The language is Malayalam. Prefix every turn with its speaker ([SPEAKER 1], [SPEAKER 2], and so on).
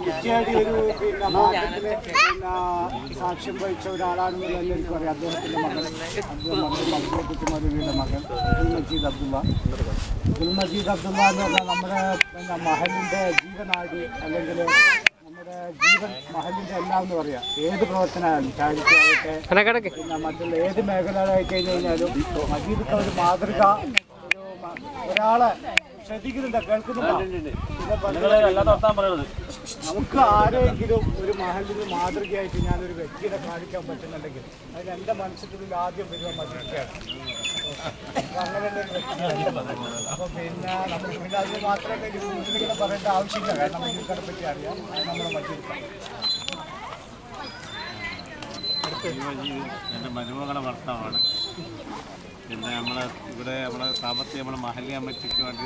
[SPEAKER 1] കുറ്റിയാടി ഒരു മാറ്റത്തിന് സാക്ഷ്യം വഹിച്ച ഒരാളാണെന്നുള്ള എല്ലാവർക്കും അറിയാം. അദ്ദേഹത്തിൻ്റെ മകൻ മജീദ് മകൻ മജീദ് അബ്ദുള്ള എന്ന് പറഞ്ഞാൽ നമ്മുടെ മഹലിൻ്റെ ജീവനാടി, അല്ലെങ്കിൽ നമ്മുടെ ജീവൻ മഹലിൻ്റെ എല്ലാം എന്ന് പറയാം. ഏത് പ്രവർത്തനമായാലും ചാരിറ്റി ആകട്ടെ, പിന്നെ മറ്റുള്ള ഏത് മേഖലകളായി കഴിഞ്ഞ് കഴിഞ്ഞാലും മജീദ് ഒരു മാതൃക, ഒരാളെ ശ്രദ്ധിക്കുന്നുണ്ട്, കേൾക്കുന്നുണ്ടോ? നമുക്ക് ആരെങ്കിലും ഒരു മഹലിന് മാതൃകയായിട്ട് ഞാനൊരു വ്യക്തിയെ കാണിക്കാൻ പറ്റുന്നുണ്ടെങ്കിൽ അതിന് എൻ്റെ മനസ്സിനുള്ളിൽ ആദ്യം വരിക മജീദാണ്. അങ്ങനെയുള്ള ഒരു വ്യക്തിയാണ്. അപ്പോൾ പിന്നെ നമുക്ക് പിന്നെ അതിന് മാത്രമേ ഇതിനെ പറയേണ്ട ആവശ്യമില്ല. കാരണം മജീദിനെ പറ്റി അറിയാം. അത് നമ്മുടെ മജീദ്
[SPEAKER 2] എൻ്റെ മരുമകളുടെ ഭർത്താവാണ്. പിന്നെ ഇവിടെ നമ്മളെ സാമ്പത്തിക നമ്മളെ മഹല്ല് കമ്മിറ്റിക്ക് വേണ്ടി